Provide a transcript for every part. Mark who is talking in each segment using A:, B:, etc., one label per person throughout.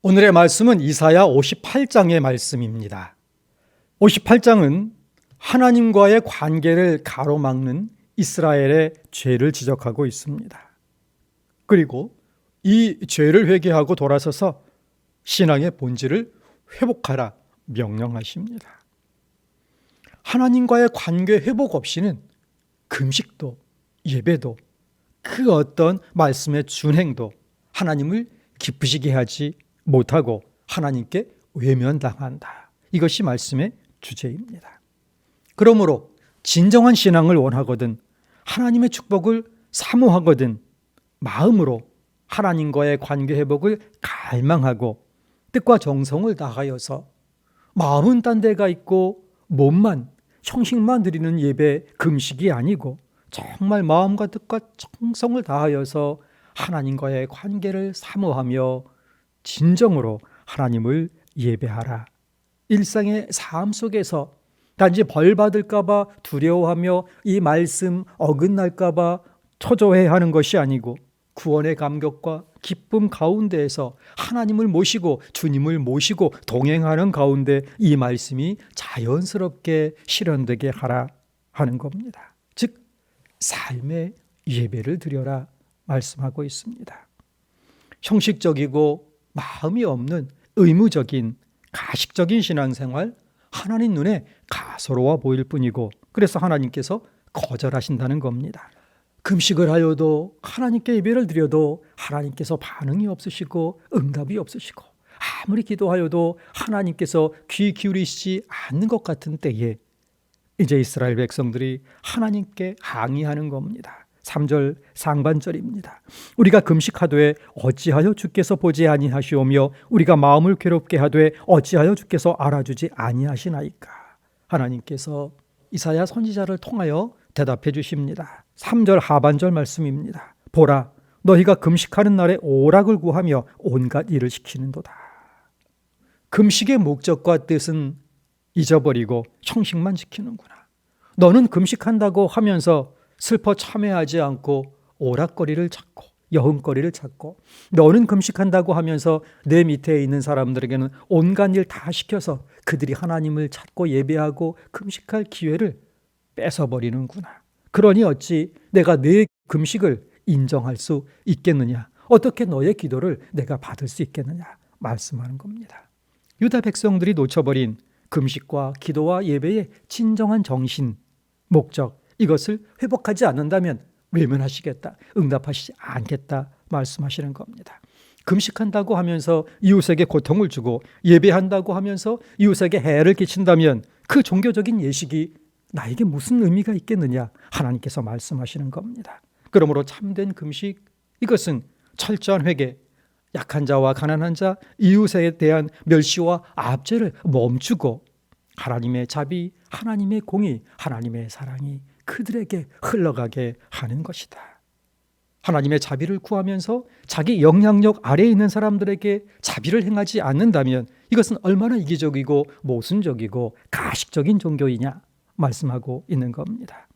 A: 오늘의 말씀은 이사야 58장의 말씀입니다. 58장은 하나님과의 관계를 가로막는 이스라엘의 죄를 지적하고 있습니다. 그리고 이 죄를 회개하고 돌아서서 신앙의 본질을 회복하라 명령하십니다. 하나님과의 관계 회복 없이는 금식도 예배도 그 어떤 말씀의 준행도 하나님을 기쁘시게 하지 못하고 하나님께 외면당한다. 이것이 말씀의 주제입니다. 그러므로 진정한 신앙을 원하거든 하나님의 축복을 사모하거든 마음으로 하나님과의 관계 회복을 갈망하고 뜻과 정성을 다하여서 마음은 딴 데가 있고 몸만 형식만 드리는 예배 금식이 아니고 정말 마음과 뜻과 정성을 다하여서 하나님과의 관계를 사모하며 진정으로 하나님을 예배하라. 일상의 삶 속에서 단지 벌 받을까 봐 두려워하며 이 말씀 어긋날까 봐 초조해하는 것이 아니고 구원의 감격과 기쁨 가운데에서 하나님을 모시고 주님을 모시고 동행하는 가운데 이 말씀이 자연스럽게 실현되게 하라 하는 겁니다. 즉 삶의 예배를 드려라 말씀하고 있습니다. 형식적이고 마음이 없는 의무적인 가식적인 신앙생활 하나님 눈에 가소로워 보일 뿐이고 그래서 하나님께서 거절하신다는 겁니다. 금식을 하여도 하나님께 예배를 드려도 하나님께서 반응이 없으시고 응답이 없으시고 아무리 기도하여도 하나님께서 귀 기울이시지 않는 것 같은 때에 이제 이스라엘 백성들이 하나님께 항의하는 겁니다. 3절 상반절입니다. 우리가 금식하되 어찌하여 주께서 보지 아니하시오며 우리가 마음을 괴롭게 하되 어찌하여 주께서 알아주지 아니하시나이까. 하나님께서 이사야 선지자를 통하여 대답해 주십니다. 3절 하반절 말씀입니다. 보라, 너희가 금식하는 날에 오락을 구하며 온갖 일을 시키는도다. 금식의 목적과 뜻은 잊어버리고 형식만 지키는구나. 너는 금식한다고 하면서 슬퍼 참회하지 않고 오락거리를 찾고 여흥거리를 찾고 너는 금식한다고 하면서 내 밑에 있는 사람들에게는 온갖 일 다 시켜서 그들이 하나님을 찾고 예배하고 금식할 기회를 뺏어버리는구나. 그러니 어찌 내가 내 금식을 인정할 수 있겠느냐? 어떻게 너의 기도를 내가 받을 수 있겠느냐? 말씀하는 겁니다. 유다 백성들이 놓쳐버린 금식과 기도와 예배의 진정한 정신, 목적 이것을 회복하지 않는다면 외면하시겠다, 응답하시지 않겠다 말씀하시는 겁니다. 금식한다고 하면서 이웃에게 고통을 주고 예배한다고 하면서 이웃에게 해를 끼친다면 그 종교적인 예식이 나에게 무슨 의미가 있겠느냐 하나님께서 말씀하시는 겁니다. 그러므로 참된 금식 이것은 철저한 회개, 약한 자와 가난한 자, 이웃에 대한 멸시와 압제를 멈추고 하나님의 자비, 하나님의 공의, 하나님의 사랑이 그들에게 흘러가게 하는 것이다. 하나님의 자비를 구하면서 자기 영향력 아래에 있는 사람들에게 자비를 행하지 않는다면 이것은 얼마나 이기적이고 모순적이고 가식적인 종교이냐 말씀하고 있는 겁니다.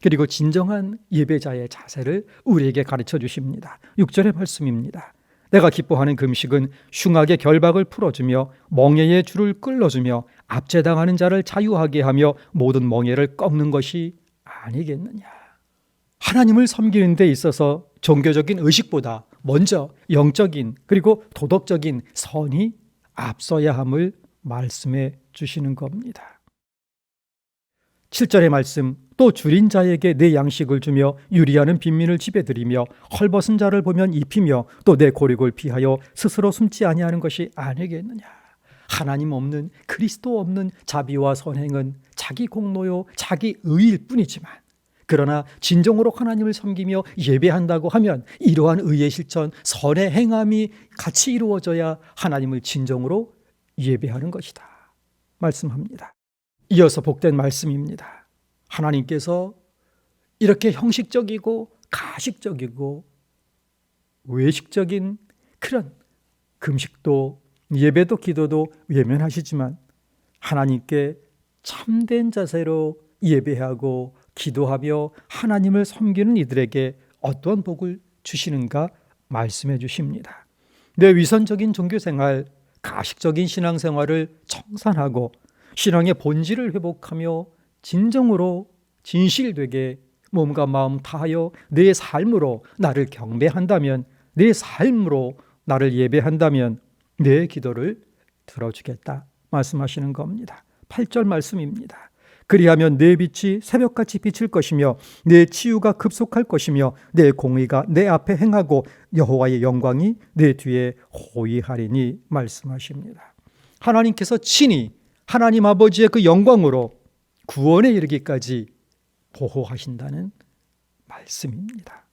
A: 그리고 진정한 예배자의 자세를 우리에게 가르쳐 주십니다. 6절의 말씀입니다. 내가 기뻐하는 금식은 흉악의 결박을 풀어주며 멍에의 줄을 끌어주며 압제당하는 자를 자유하게 하며 모든 멍에를 꺾는 것이 아니겠느냐. 하나님을 섬기는 데 있어서 종교적인 의식보다 먼저 영적인 그리고 도덕적인 선이 앞서야 함을 말씀해 주시는 겁니다. 7절의 말씀, 또 줄인 자에게 내 양식을 주며 유리하는 빈민을 집에 들이며 헐벗은 자를 보면 입히며 또 내 고립을 피하여 스스로 숨지 아니하는 것이 아니겠느냐. 하나님 없는 그리스도 없는 자비와 선행은 자기 공로요 자기 의일 뿐이지만 그러나 진정으로 하나님을 섬기며 예배한다고 하면 이러한 의의 실천, 선의 행함이 같이 이루어져야 하나님을 진정으로 예배하는 것이다 말씀합니다. 이어서 복된 말씀입니다. 하나님께서 이렇게 형식적이고 가식적이고 외식적인 그런 금식도 예배도 기도도 외면하시지만 하나님께 참된 자세로 예배하고 기도하며 하나님을 섬기는 이들에게 어떠한 복을 주시는가 말씀해 주십니다. 내 위선적인 종교생활, 가식적인 신앙생활을 청산하고 신앙의 본질을 회복하며 진정으로 진실되게 몸과 마음 다하여 내 삶으로 나를 경배한다면, 내 삶으로 나를 예배한다면 내 기도를 들어주겠다 말씀하시는 겁니다. 8절 말씀입니다. 그리하면 내 빛이 새벽같이 비칠 것이며 내 치유가 급속할 것이며 내 공의가 내 앞에 행하고 여호와의 영광이 내 뒤에 호위하리니 말씀하십니다. 하나님께서 친히 하나님 아버지의 그 영광으로 구원에 이르기까지 보호하신다는 말씀입니다.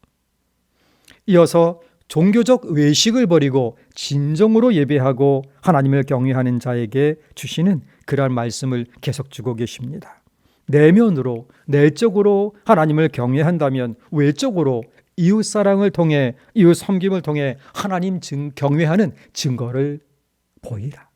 A: 이어서 종교적 외식을 버리고 진정으로 예배하고 하나님을 경외하는 자에게 주시는 그러한 말씀을 계속 주고 계십니다. 내면으로 내적으로 하나님을 경외한다면 외적으로 이웃사랑을 통해 이웃 섬김을 통해 하나님 경외하는 증거를 보이라.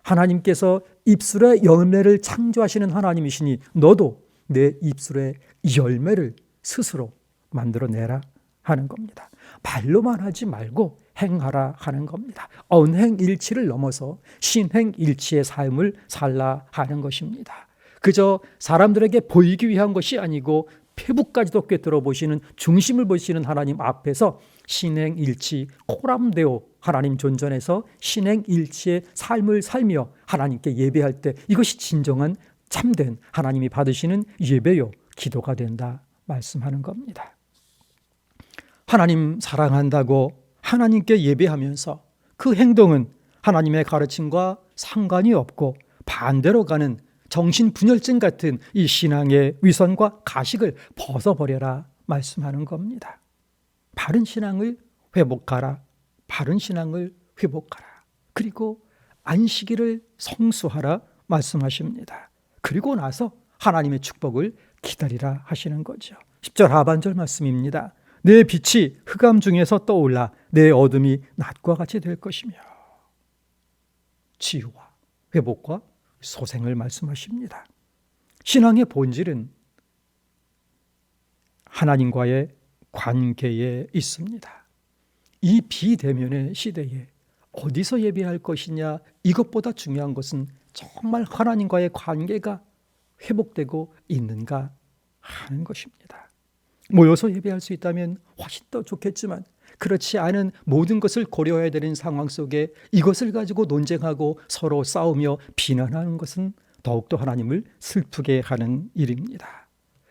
A: 하나님께서 입술의 열매를 창조하시는 하나님이시니 너도 내 입술의 열매를 스스로 만들어내라 하는 겁니다. 말로만 하지 말고 행하라 하는 겁니다. 언행일치를 넘어서 신행일치의 삶을 살라 하는 것입니다. 그저 사람들에게 보이기 위한 것이 아니고 폐부까지도 꿰뚫어 보시는, 중심을 보시는 하나님 앞에서 신행일치, 코람데오, 하나님 존전에서 신행일치의 삶을 살며 하나님께 예배할 때 이것이 진정한 참된 하나님이 받으시는 예배요 기도가 된다 말씀하는 겁니다. 하나님 사랑한다고 하나님께 예배하면서 그 행동은 하나님의 가르침과 상관이 없고 반대로 가는 정신분열증 같은 이 신앙의 위선과 가식을 벗어버려라 말씀하는 겁니다. 바른 신앙을 회복하라. 바른 신앙을 회복하라. 그리고 안식일을 성수하라 말씀하십니다. 그리고 나서 하나님의 축복을 기다리라 하시는 거죠. 10절 하반절 말씀입니다. 내 빛이 흑암 중에서 떠올라 내 어둠이 낮과 같이 될 것이며. 치유와 회복과 소생을 말씀하십니다. 신앙의 본질은 하나님과의 관계에 있습니다. 이 비대면의 시대에 어디서 예배할 것이냐, 이것보다 중요한 것은 정말 하나님과의 관계가 회복되고 있는가 하는 것입니다. 모여서 예배할 수 있다면 훨씬 더 좋겠지만 그렇지 않은 모든 것을 고려해야 되는 상황 속에 이것을 가지고 논쟁하고 서로 싸우며 비난하는 것은 더욱더 하나님을 슬프게 하는 일입니다.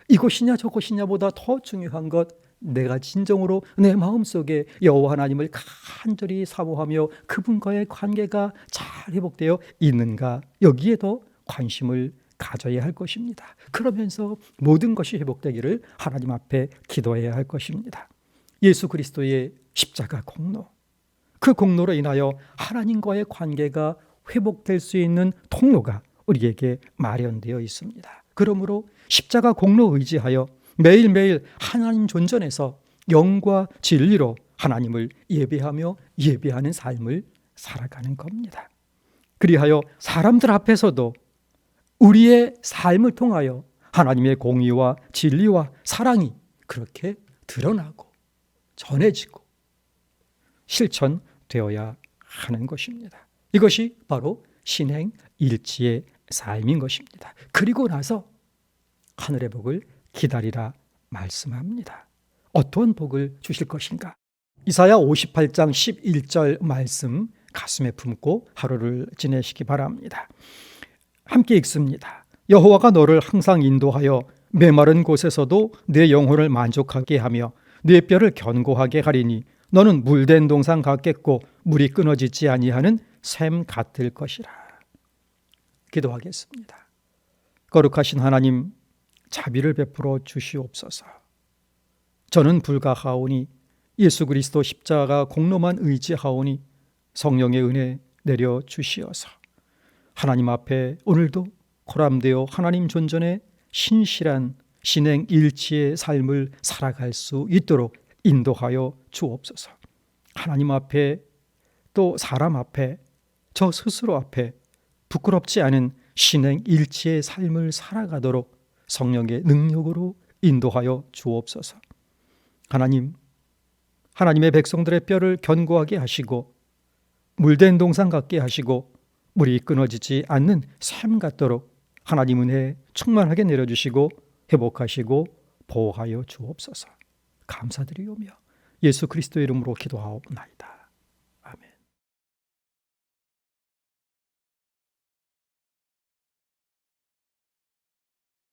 A: 이것이냐 저것이냐보다 더 중요한 것, 내가 진정으로 내 마음속에 여호와 하나님을 간절히 사모하며 그분과의 관계가 잘 회복되어 있는가, 여기에 더 관심을 가져야 할 것입니다. 그러면서 모든 것이 회복되기를 하나님 앞에 기도해야 할 것입니다. 예수 그리스도의 십자가 공로, 그 공로로 인하여 하나님과의 관계가 회복될 수 있는 통로가 우리에게 마련되어 있습니다. 그러므로 십자가 공로 의지하여 매일매일 하나님 존전에서 영과 진리로 하나님을 예배하며 예배하는 삶을 살아가는 겁니다. 그리하여 사람들 앞에서도 우리의 삶을 통하여 하나님의 공의와 진리와 사랑이 그렇게 드러나고 전해지고 실천되어야 하는 것입니다. 이것이 바로 신행일치의 삶인 것입니다. 그리고 나서 하늘의 복을 기다리라 말씀합니다. 어떤 복을 주실 것인가? 이사야 58장 11절 말씀 가슴에 품고 하루를 지내시기 바랍니다. 함께 읽습니다. 여호와가 너를 항상 인도하여 메마른 곳에서도 내 영혼을 만족하게 하며 내 뼈를 견고하게 하리니 너는 물된 동산 같겠고 물이 끊어지지 아니하는 샘 같을 것이라. 기도하겠습니다. 거룩하신 하나님, 자비를 베풀어 주시옵소서. 저는 불가하오니 예수 그리스도 십자가 공로만 의지하오니 성령의 은혜 내려 주시어서 하나님 앞에 오늘도 코람되어 하나님 존전에 신실한 신행일치의 삶을 살아갈 수 있도록 인도하여 주옵소서. 하나님 앞에 또 사람 앞에 저 스스로 앞에 부끄럽지 않은 신행일치의 삶을 살아가도록 성령의 능력으로 인도하여 주옵소서. 하나님, 하나님의 백성들의 뼈를 견고하게 하시고 물된 동산 같게 하시고 물이 끊어지지 않는 삶 같도록 하나님 은혜 충만하게 내려주시고 회복하시고 보호하여 주옵소서. 감사드리오며 예수 그리스도의 이름으로 기도하옵나이다.